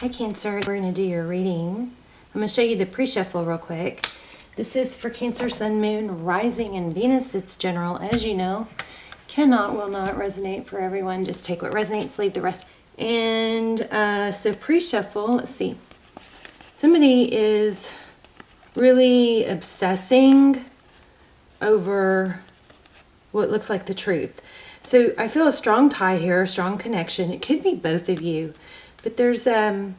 Hi Cancer, we're going to do your reading. I'm going to show you the pre-shuffle real quick. This is for Cancer, Sun, Moon, Rising, and Venus. It's general, as you know. Will not resonate for everyone. Just take what resonates, leave the rest. And so pre-shuffle, let's see. Somebody is really obsessing over what looks like the truth. So I feel a strong tie here, a strong connection. It could be both of you. But we've got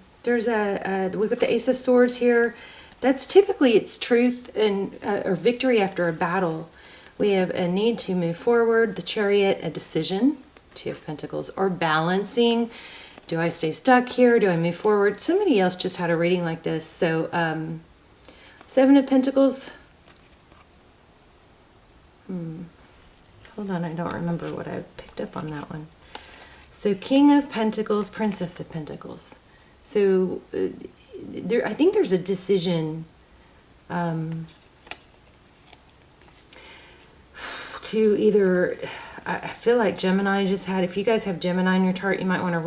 the Ace of Swords here. That's typically it's truth and or victory after a battle. We have a need to move forward, the Chariot, a decision, Two of Pentacles, or balancing. Do I stay stuck here? Do I move forward? Somebody else just had a reading like this. So Seven of Pentacles. Hold on, I don't remember what I picked up on that one. So King of Pentacles, Princess of Pentacles. So I think there's a decision to either, I feel like Gemini just had, if you guys have Gemini in your chart, you might want to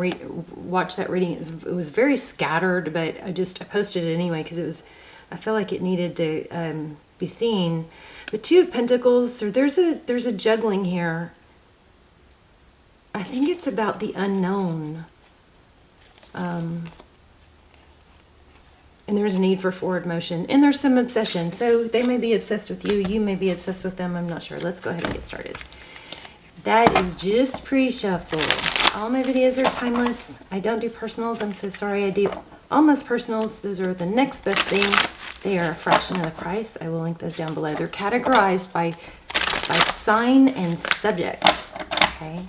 watch that reading. It was very scattered, but I posted it anyway because I feel like it needed to be seen. But Two of Pentacles, so there's a juggling here. I think it's about the unknown. And there's a need for forward motion. And there's some obsession. So they may be obsessed with you. You may be obsessed with them. I'm not sure. Let's go ahead and get started. That is just pre-shuffle. All my videos are timeless. I don't do personals. I'm so sorry. I do almost personals. Those are the next best thing. They are a fraction of the price. I will link those down below. They're categorized by sign and subject. Okay.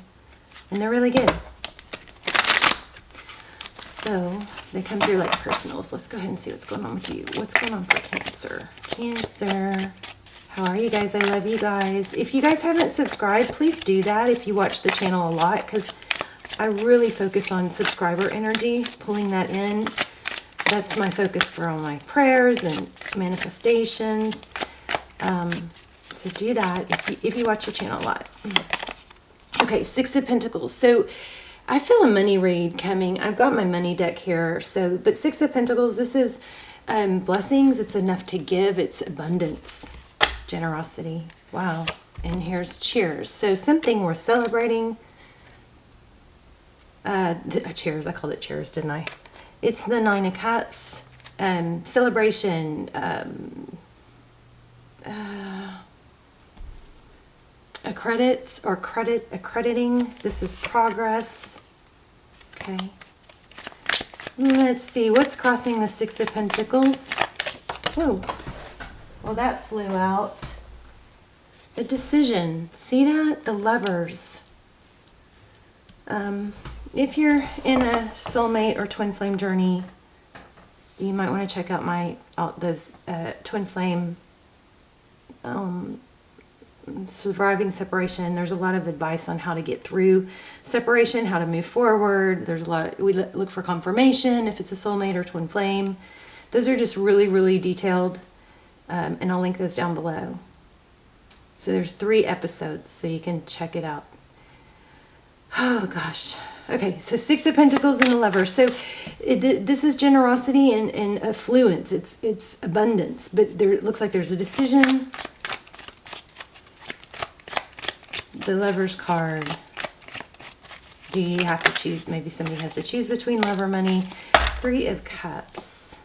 And they're really good. So they come through like personals. Let's go ahead and see what's going on with you. What's going on for Cancer? Cancer. How are you guys? I love you guys. If you guys haven't subscribed, please do that if you watch the channel a lot, because I really focus on subscriber energy, pulling that in. That's my focus for all my prayers and manifestations. So do that if you watch the channel a lot. Okay, Six of Pentacles. So I feel a money read coming. I've got my money deck here. So, but Six of Pentacles, this is blessings. It's enough to give. It's abundance, generosity. Wow. And here's cheers. So something worth celebrating. Cheers. I called it cheers, didn't I? It's the Nine of Cups. Celebration. Accrediting. This is progress. Okay. Let's see. What's crossing the Six of Pentacles? Whoa. Well, that flew out. A decision. See that? The Lovers. If you're in a soulmate or twin flame journey, you might want to check out those twin flame surviving separation. There's a lot of advice on how to get through separation, how to move forward. There's a lot we look for confirmation if it's a soulmate or twin flame. Those are just really, really detailed, and I'll link those down below. So there's 3 episodes, so you can check it out. Oh gosh. Okay, so Six of Pentacles and the Lovers. So this is generosity and affluence. It's abundance, but it looks like there's a decision. The Lovers card. Do you have to choose? Maybe somebody has to choose between love or money. Three of Cups.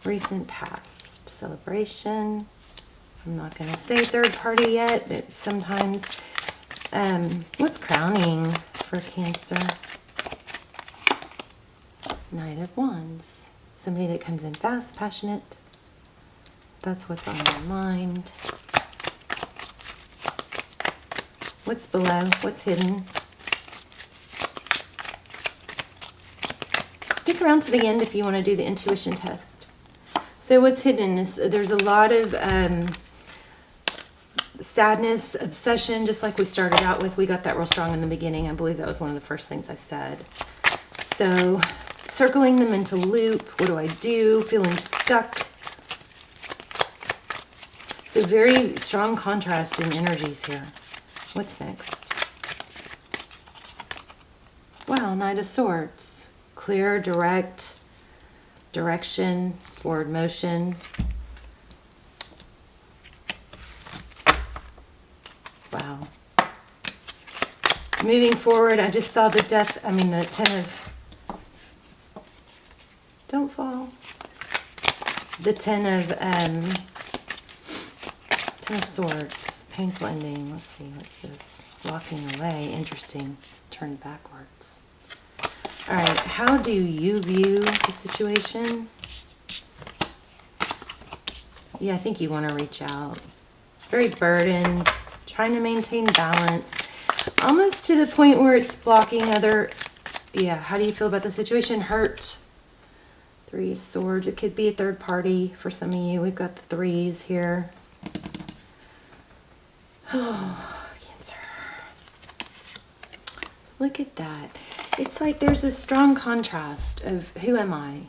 Recent past. Celebration. I'm not going to say third party yet, but sometimes. What's crowning for Cancer? Knight of Wands. Somebody that comes in fast, passionate. That's what's on their mind. What's below? What's hidden? Stick around to the end if you want to do the intuition test. So what's hidden is there's a lot of sadness, obsession, just like we started out with. We got that real strong in the beginning. I believe that was one of the first things I said. So circling the mental loop. What do I do? Feeling stuck. So very strong contrast in energies here. What's next? Wow, Knight of Swords. Clear, direct, direction, forward motion. Wow. Moving forward, I just saw the the 10 of, don't fall. The 10 of Swords, painful ending. Let's see, what's this? Walking away, interesting, turned backwards. All right, how do you view the situation? Yeah, I think you want to reach out. Very burdened, trying to maintain balance, almost to the point where it's blocking other, yeah, how do you feel about the situation? Hurt. 3 of Swords, it could be a third party for some of you. We've got the 3s here. Oh, Cancer. Look at that. It's like there's a strong contrast of who am I?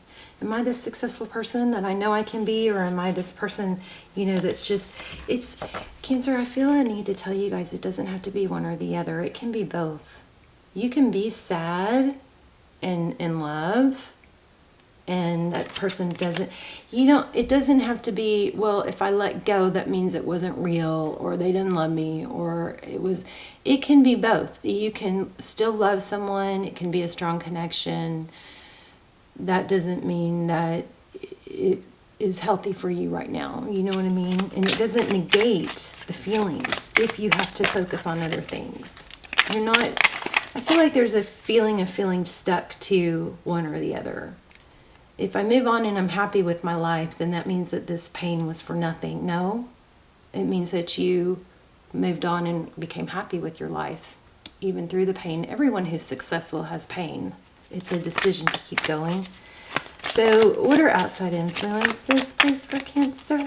Am I this successful person that I know I can be, or am I this person, you know, that's just, it's, Cancer, I feel I need to tell you guys it doesn't have to be one or the other. It can be both. You can be sad and in love, and that person doesn't, you know, it doesn't have to be, well, if I let go, that means it wasn't real, or they didn't love me, or it can be both. You can still love someone. It can be a strong connection. That doesn't mean that it is healthy for you right now. You know what I mean? And it doesn't negate the feelings if you have to focus on other things. You're not, I feel like there's a feeling of feeling stuck to one or the other. If I move on and I'm happy with my life, then that means that this pain was for nothing. No, it means that you moved on and became happy with your life, even through the pain. Everyone who's successful has pain. It's a decision to keep going. So what are outside influences, please, for Cancer?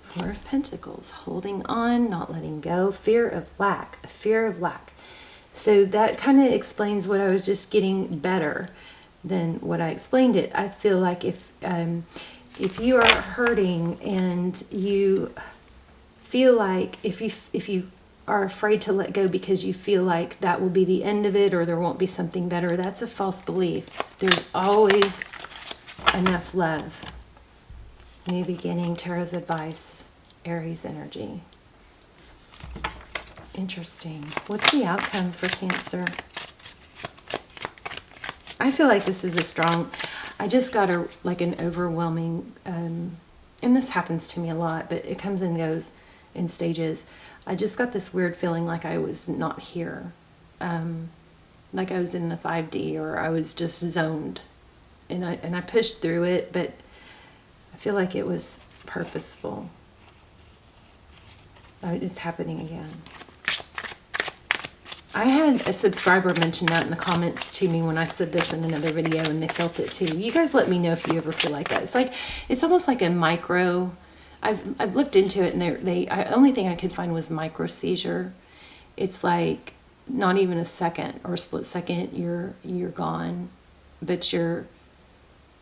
4 of Pentacles, holding on, not letting go, fear of lack, a fear of lack. So that kind of explains what I was just getting better than what I explained it. I feel like if you are hurting and you feel like if you are afraid to let go because you feel like that will be the end of it or there won't be something better, that's a false belief. There's always enough love. New beginning, Tarot's advice, Aries energy. Interesting. What's the outcome for Cancer? I feel like this is a strong, I just got an overwhelming, and this happens to me a lot, but it comes and goes in stages. I just got this weird feeling like I was not here. Like I was in the 5D, or I was just zoned. And I pushed through it, but I feel like it was purposeful. It's happening again. I had a subscriber mention that in the comments to me when I said this in another video, and they felt it too. You guys let me know if you ever feel like that. It's almost like a micro. I've looked into it, and the only thing I could find was micro seizure. It's like not even a second or a split second you're gone, but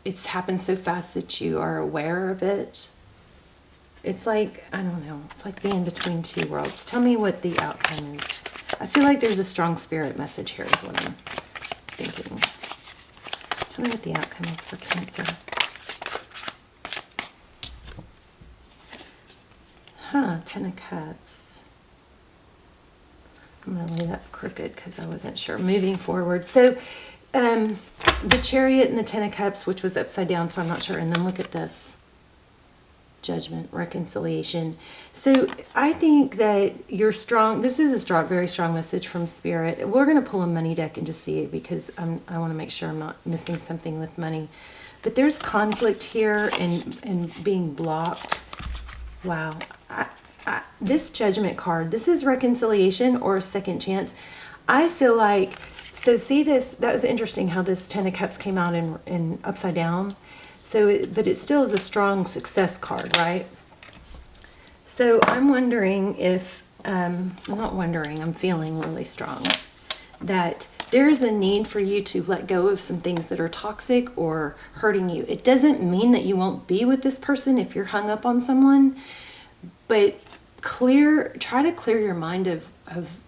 it's happened so fast that you are aware of it. It's like, I don't know, it's like being between two worlds. Tell me what the outcome is. I feel like there's a strong spirit message here is what I'm thinking. Tell me what the outcome is for Cancer. Ten of Cups. I'm going to lay that crooked because I wasn't sure. Moving forward. So, the Chariot and the Ten of Cups, which was upside down, so I'm not sure. And then look at this. Judgment, reconciliation. So I think that you're strong. This is a strong, very strong message from Spirit. We're going to pull a money deck and just see it because I want to make sure I'm not missing something with money. But there's conflict here and being blocked. Wow. This Judgment card, this is reconciliation or a second chance. I feel like, so see this, that was interesting how this Ten of Cups came out in upside down. So, but it still is a strong success card, right? So I'm wondering if, I'm not wondering, I'm feeling really strong that there's a need for you to let go of some things that are toxic or hurting you. It doesn't mean that you won't be with this person if you're hung up on someone, but try to clear your mind of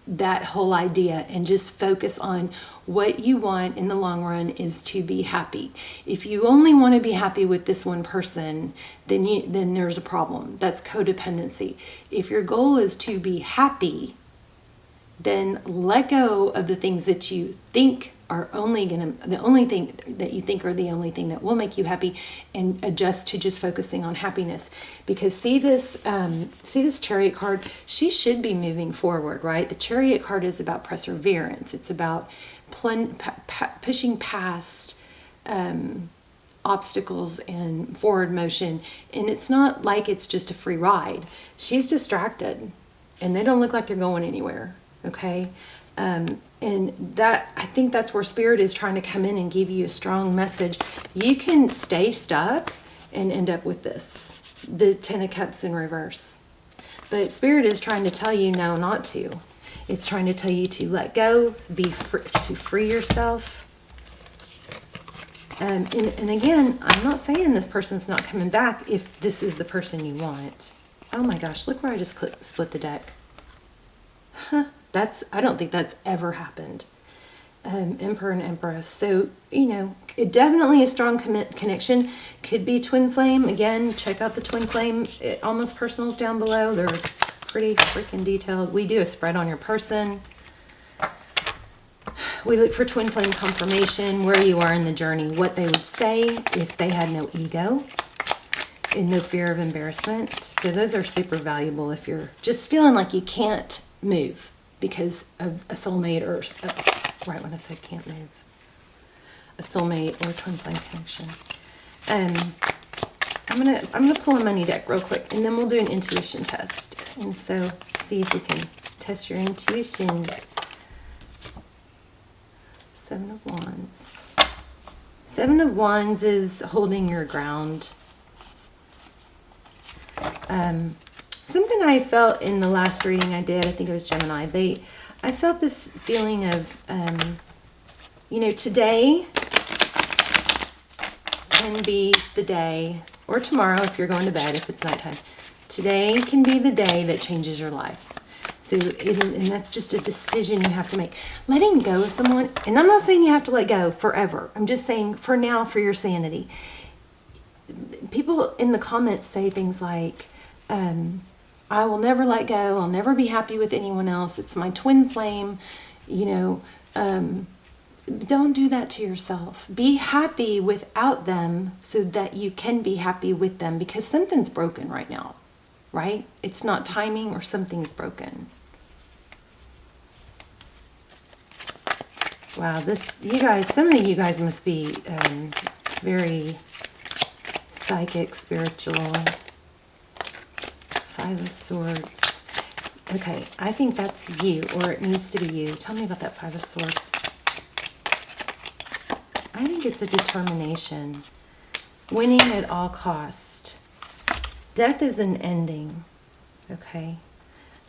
that whole idea and just focus on what you want in the long run is to be happy. If you only want to be happy with this one person, then there's a problem. That's codependency. If your goal is to be happy, then let go of the things that you think are the only thing that you think are the only thing that will make you happy, and adjust to just focusing on happiness. Because see this Chariot card, she should be moving forward, right? The Chariot card is about perseverance. It's about pushing past obstacles and forward motion. And it's not like it's just a free ride. She's distracted and they don't look like they're going anywhere. Okay. And that, I think that's where Spirit is trying to come in and give you a strong message. You can stay stuck and end up with this, the Ten of Cups in reverse. But Spirit is trying to tell you no, not to. It's trying to tell you to let go, to free yourself. And again, I'm not saying this person's not coming back if this is the person you want. Oh my gosh, look where I just split the deck. Huh. I don't think that's ever happened. Emperor and Empress. So, it definitely a strong connection. Could be twin flame. Again, check out the twin flame almost personals down below. They're pretty freaking detailed. We do a spread on your person. We look for twin flame confirmation, where you are in the journey, what they would say if they had no ego and no fear of embarrassment. So those are super valuable if you're just feeling like you can't move because of a soulmate, or right when I said can't move, a soulmate or a twin flame connection. I'm gonna pull a money deck real quick, and then we'll do an intuition test, and so see if we can test your intuition. Seven of Wands. Seven of Wands is holding your ground. Something I felt in the last reading I did, I think it was Gemini, I felt this feeling of, today can be the day, or tomorrow if you're going to bed, if it's nighttime. Today can be the day that changes your life. So, and that's just a decision you have to make. Letting go of someone, and I'm not saying you have to let go forever. I'm just saying for now, for your sanity. People in the comments say things like, I will never let go. I'll never be happy with anyone else. It's my twin flame. Don't do that to yourself. Be happy without them so that you can be happy with them, because something's broken right now, right? It's not timing, or something's broken. Wow, some of you guys must be very psychic, spiritual. Five of Swords. Okay, I think that's you, or it needs to be you. Tell me about that Five of Swords. I think it's a determination. Winning at all cost. Death is an ending. Okay.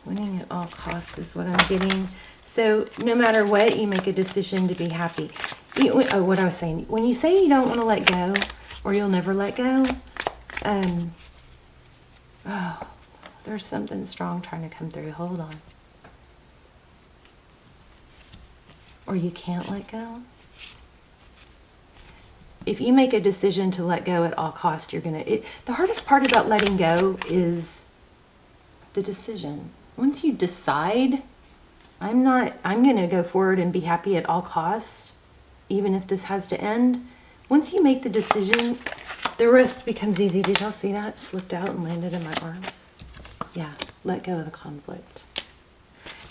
Winning at all costs is what I'm getting. So no matter what, you make a decision to be happy. What I was saying. When you say you don't want to let go, or you'll never let go, there's something strong trying to come through. Hold on. Or you can't let go. If you make a decision to let go at all costs, the hardest part about letting go is the decision. Once you decide, I'm going to go forward and be happy at all costs, even if this has to end. Once you make the decision, the rest becomes easy. Did y'all see that? Flipped out and landed in my arms. Yeah, let go of the conflict.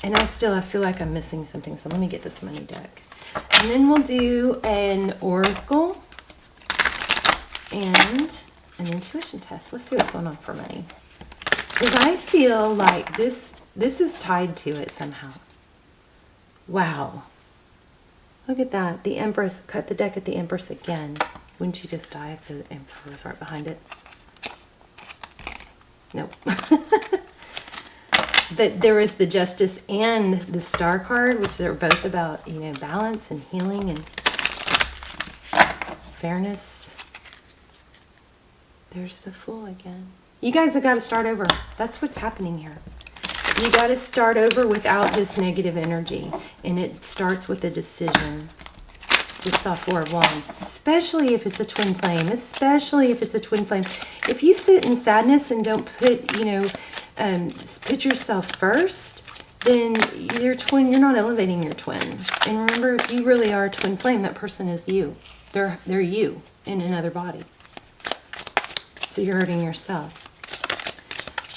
And I feel like I'm missing something, so let me get this money deck. And then we'll do an oracle and an intuition test. Let's see what's going on for money. Because I feel like this is tied to it somehow. Wow. Look at that. The Empress, cut the deck at the Empress again. Wouldn't she just die if the Emperor was right behind it? Nope. But there is the Justice and the Star card, which are both about, balance and healing and fairness. There's the Fool again. You guys have got to start over. That's what's happening here. You got to start over without this negative energy. And it starts with a decision. Just saw 4 of Wands. Especially if it's a twin flame. Especially if it's a twin flame. If you sit in sadness and don't put, you know, put yourself first, then you're not elevating your twin. And remember, if you really are a twin flame, that person is you. They're you in another body. So you're hurting yourself.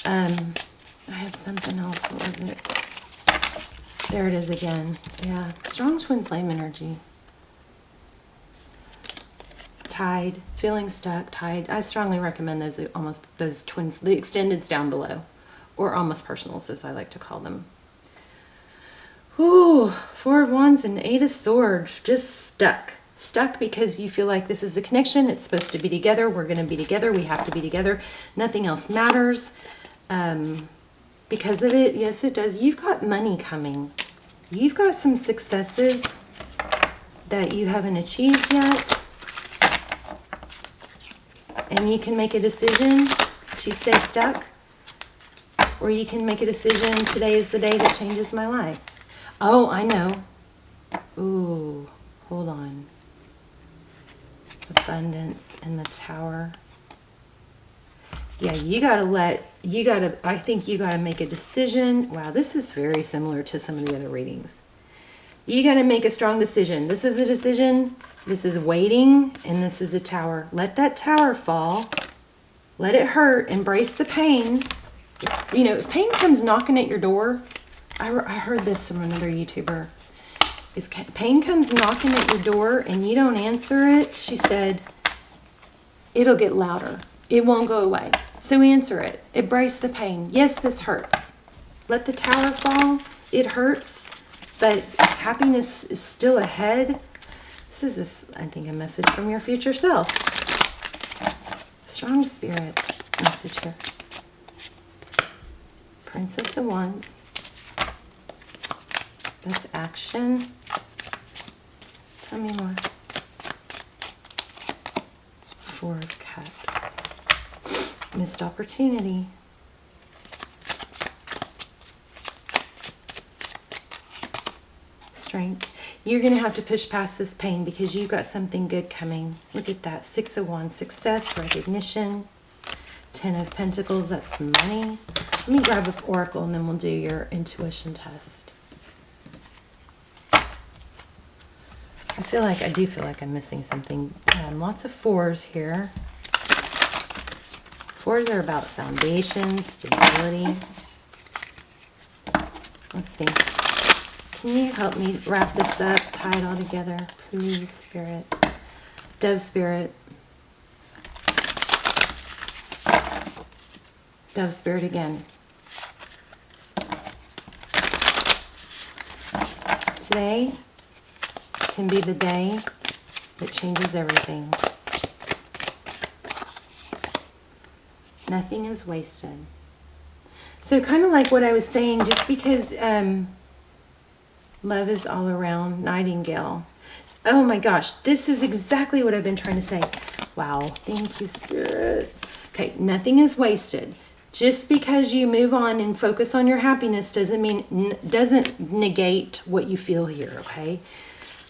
I had something else. What was it? There it is again. Yeah, strong twin flame energy. Tied, feeling stuck, tied. I strongly recommend those the extendeds down below, or almost personals, as I like to call them. Ooh, 4 of Wands and 8 of Swords. Just stuck. Stuck because you feel like this is a connection. It's supposed to be together. We're going to be together. We have to be together. Nothing else matters. Because of it, yes, it does. You've got money coming. You've got some successes that you haven't achieved yet. And you can make a decision to stay stuck. Or you can make a decision, today is the day that changes my life. Oh, I know. Ooh, hold on. Abundance and the Tower. Yeah, I think you gotta make a decision. Wow, this is very similar to some of the other readings. You gotta make a strong decision. This is a decision. This is waiting, and this is a Tower. Let that Tower fall. Let it hurt. Embrace the pain. You know, if pain comes knocking at your door, I heard this from another YouTuber. If pain comes knocking at your door and you don't answer it, she said, it'll get louder. It won't go away. So answer it. Embrace the pain. Yes, this hurts. Let the Tower fall. It hurts, but happiness is still ahead. This is, I think, a message from your future self. Strong spirit message here. Princess of Wands. That's action. Tell me more. 4 of Cups. Missed opportunity. Strength. You're going to have to push past this pain because you've got something good coming. Look at that. 6 of Wands. Success, recognition. 10 of Pentacles. That's money. Let me grab an oracle and then we'll do your intuition test. I do feel like I'm missing something. Lots of 4s here. 4s are about foundation, stability. Let's see. Can you help me wrap this up, tie it all together, please, Spirit? Dove Spirit. Dove Spirit again. Today can be the day that changes everything. Nothing is wasted. So kind of like what I was saying, just because love is all around, Nightingale. Oh my gosh, this is exactly what I've been trying to say. Wow, thank you, Spirit. Okay, nothing is wasted. Just because you move on and focus on your happiness doesn't negate what you feel here, okay?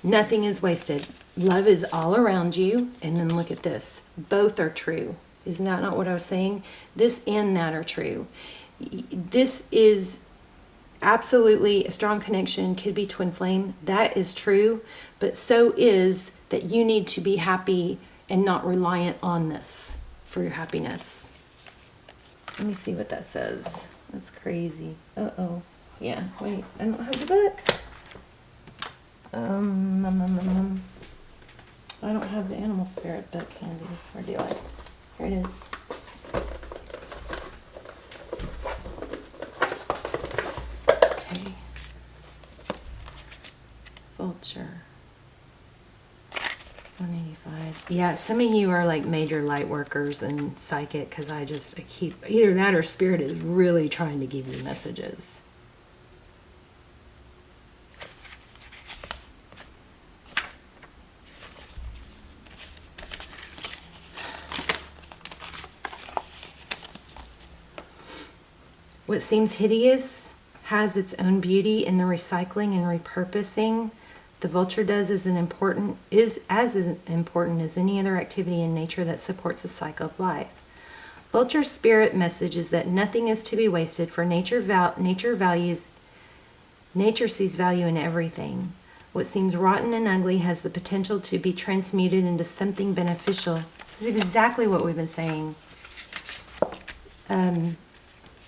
Nothing is wasted. Love is all around you. And then look at this. Both are true. Isn't that not what I was saying? This and that are true. This is absolutely a strong connection. Could be twin flame. That is true. But so is that you need to be happy and not reliant on this for your happiness. Let me see what that says. That's crazy. Uh-oh. Yeah, wait. I don't have the book. I don't have the animal spirit book handy. Or do I? Here it is. Okay. Vulture. 185. Yeah, some of you are like major light workers and psychic, because I keep, either that or Spirit is really trying to give you messages. What seems hideous has its own beauty in the recycling and repurposing. The vulture does is as important as any other activity in nature that supports a cycle of life. Vulture spirit message is that nothing is to be wasted, for nature sees value in everything. What seems rotten and ugly has the potential to be transmuted into something beneficial. This is exactly what we've been saying.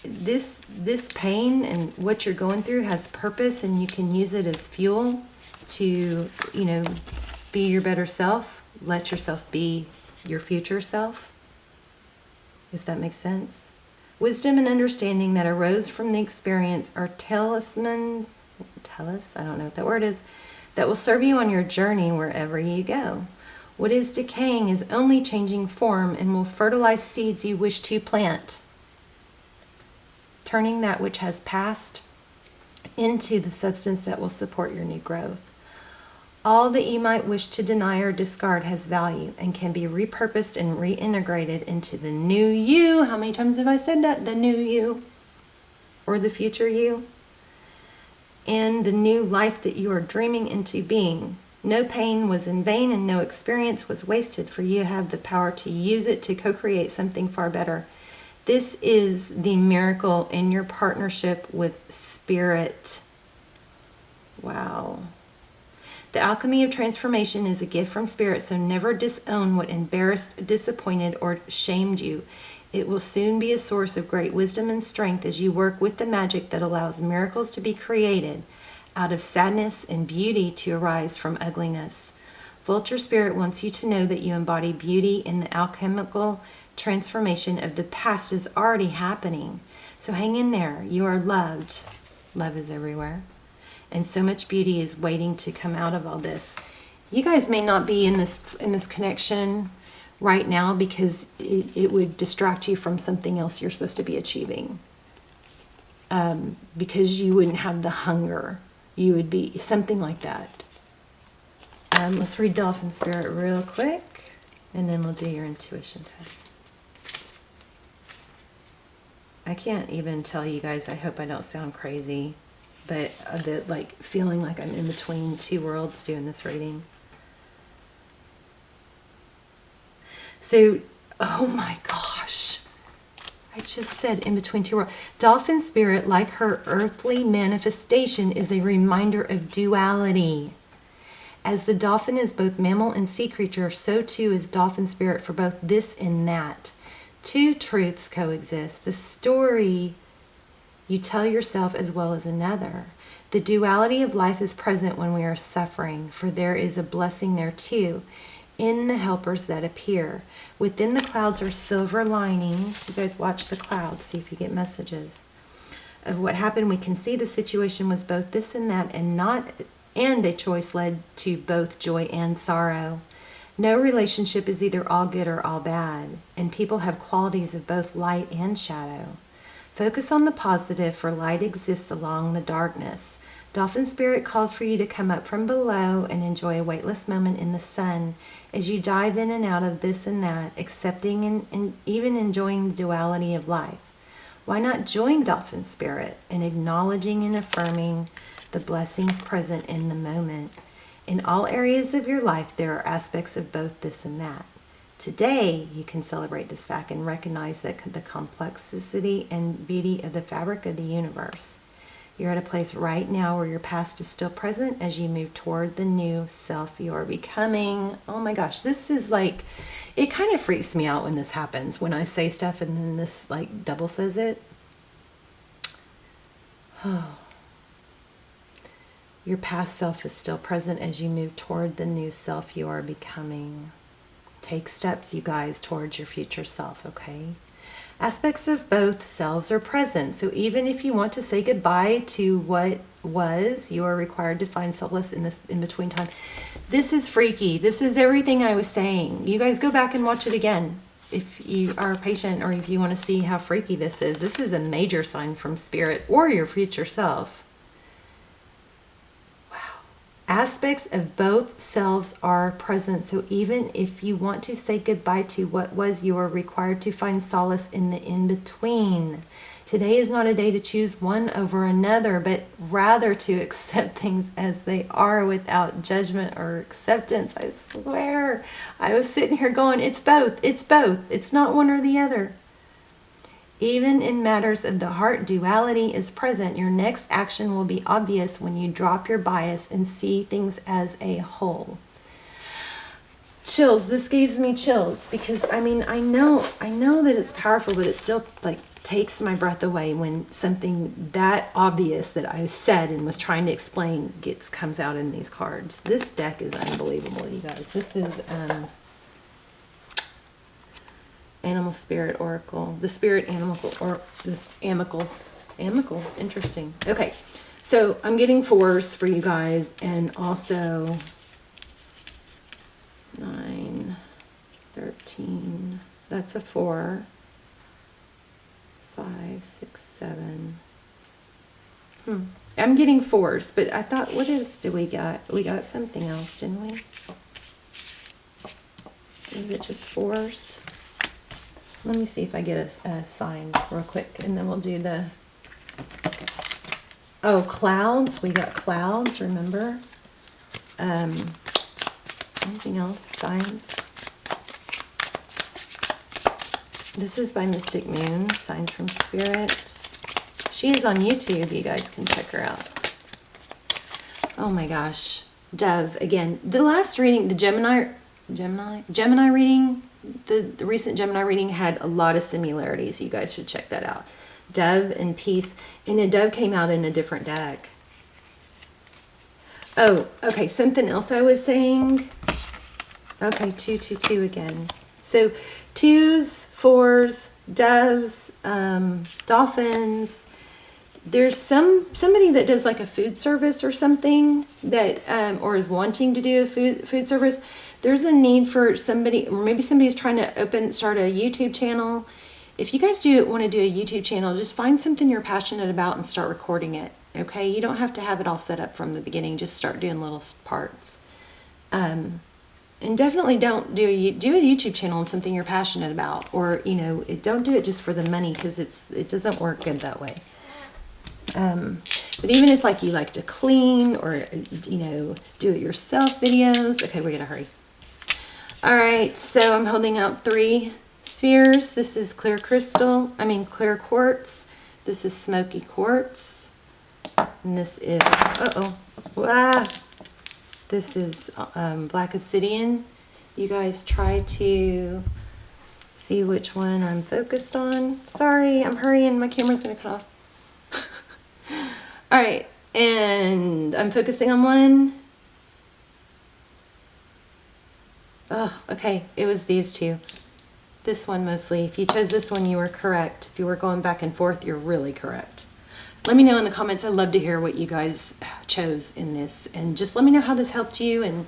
This pain and what you're going through has purpose, and you can use it as fuel to, be your better self. Let yourself be your future self, if that makes sense. Wisdom and understanding that arose from the experience are talismans, I don't know what that word is, that will serve you on your journey wherever you go. What is decaying is only changing form and will fertilize seeds you wish to plant, turning that which has passed into the substance that will support your new growth. All that you might wish to deny or discard has value and can be repurposed and reintegrated into the new you. How many times have I said that? The new you, or the future you, and the new life that you are dreaming into being. No pain was in vain and no experience was wasted, for you have the power to use it to co-create something far better. This is the miracle in your partnership with Spirit. Wow. The alchemy of transformation is a gift from Spirit, so never disown what embarrassed, disappointed, or shamed you. It will soon be a source of great wisdom and strength as you work with the magic that allows miracles to be created out of sadness and beauty to arise from ugliness. Vulture Spirit wants you to know that you embody beauty in the alchemical transformation of the past is already happening. So hang in there. You are loved. Love is everywhere. And so much beauty is waiting to come out of all this. You guys may not be in this connection right now because it would distract you from something else you're supposed to be achieving. Because you wouldn't have the hunger. You would be something like that. Let's read Dolphin Spirit real quick, and then we'll do your intuition test. I can't even tell you guys, I hope I don't sound crazy, but a bit like feeling like I'm in between two worlds doing this reading. So, oh my gosh, I just said in between two worlds. Dolphin Spirit, like her earthly manifestation, is a reminder of duality. As the dolphin is both mammal and sea creature, so too is Dolphin Spirit for both this and that. Two truths coexist. The story you tell yourself as well as another. The duality of life is present when we are suffering, for there is a blessing there too, in the helpers that appear. Within the clouds are silver linings. You guys watch the clouds, see if you get messages of what happened. We can see the situation was both this and that, and a choice led to both joy and sorrow. No relationship is either all good or all bad, and people have qualities of both light and shadow. Focus on the positive, for light exists along the darkness. Dolphin Spirit calls for you to come up from below and enjoy a weightless moment in the sun as you dive in and out of this and that, accepting and even enjoying the duality of life. Why not join Dolphin Spirit in acknowledging and affirming the blessings present in the moment? In all areas of your life, there are aspects of both this and that. Today, you can celebrate this fact and recognize that the complexity and beauty of the fabric of the universe. You're at a place right now where your past is still present as you move toward the new self you are becoming. Oh my gosh, this is like, it kind of freaks me out when this happens, when I say stuff and then this like double says it. Oh. Your past self is still present as you move toward the new self you are becoming. Take steps, you guys, towards your future self, okay? Aspects of both selves are present. So even if you want to say goodbye to what was, you are required to find solace in this in-between time. This is freaky. This is everything I was saying. You guys go back and watch it again if you are patient, or if you want to see how freaky this is. This is a major sign from Spirit or your future self. Aspects of both selves are present. So even if you want to say goodbye to what was, you are required to find solace in the in-between. Today is not a day to choose one over another, but rather to accept things as they are without judgment or acceptance. I swear, I was sitting here going, it's both, it's both. It's not one or the other. Even in matters of the heart, duality is present. Your next action will be obvious when you drop your bias and see things as a whole. Chills. This gives me chills because I know that it's powerful, but it still like takes my breath away when something that obvious that I said and was trying to explain comes out in these cards. This deck is unbelievable, you guys. This is Animal Spirit Oracle. The Spirit Animal or this Amical. Interesting. Okay. So I'm getting 4s for you guys, and also 9, 13. That's a 4. 5, 6, 7. I'm getting 4s, but I thought, what else did we got? We got something else, didn't we? Is it just 4s? Let me see if I get a sign real quick, and then we'll do the... Oh, clouds. We got clouds, remember? Anything else? Signs? This is by Mystic Moon, Signs from Spirit. She is on YouTube. You guys can check her out. Oh my gosh. Dove, again. The last reading, the Gemini reading, the recent Gemini reading had a lot of similarities. You guys should check that out. Dove and Peace. And a Dove came out in a different deck. Oh, okay. Something else I was saying. Okay, 2, 2, 2 again. So 2s, 4s, doves, dolphins. There's somebody that does like a food service or something that, or is wanting to do a food service. There's a need for somebody, or maybe somebody's trying to start a YouTube channel. If you guys want to do a YouTube channel, just find something you're passionate about and start recording it. Okay, you don't have to have it all set up from the beginning. Just start doing little parts. And definitely don't do a YouTube channel on something you're passionate about, or don't do it just for the money, because it doesn't work good that way. But even if like you like to clean or do it yourself videos. Okay, we gotta hurry. All right, so I'm holding out 3 spheres. This is clear clear quartz. This is smoky quartz, and this is this is black obsidian. You guys try to see which one I'm focused on. Sorry, I'm hurrying. My camera's going to cut off. All right, and I'm focusing on one. Oh, okay. It was these 2. This one mostly. If you chose this one, you were correct. If you were going back and forth, you're really correct. Let me know in the comments. I'd love to hear what you guys chose in this. And just let me know how this helped you. And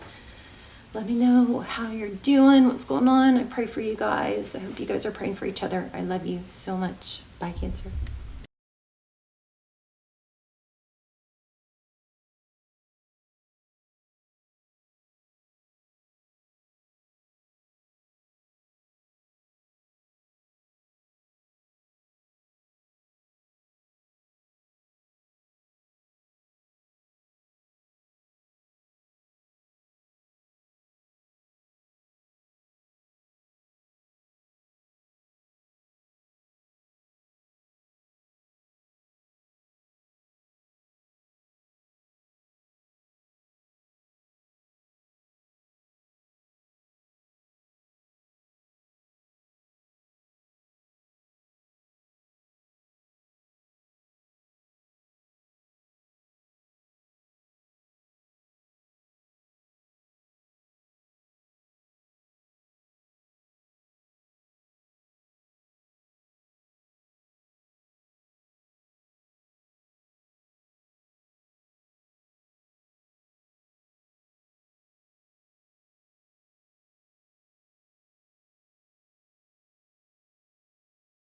let me know how you're doing, what's going on. I pray for you guys. I hope you guys are praying for each other. I love you so much. Bye, Cancer.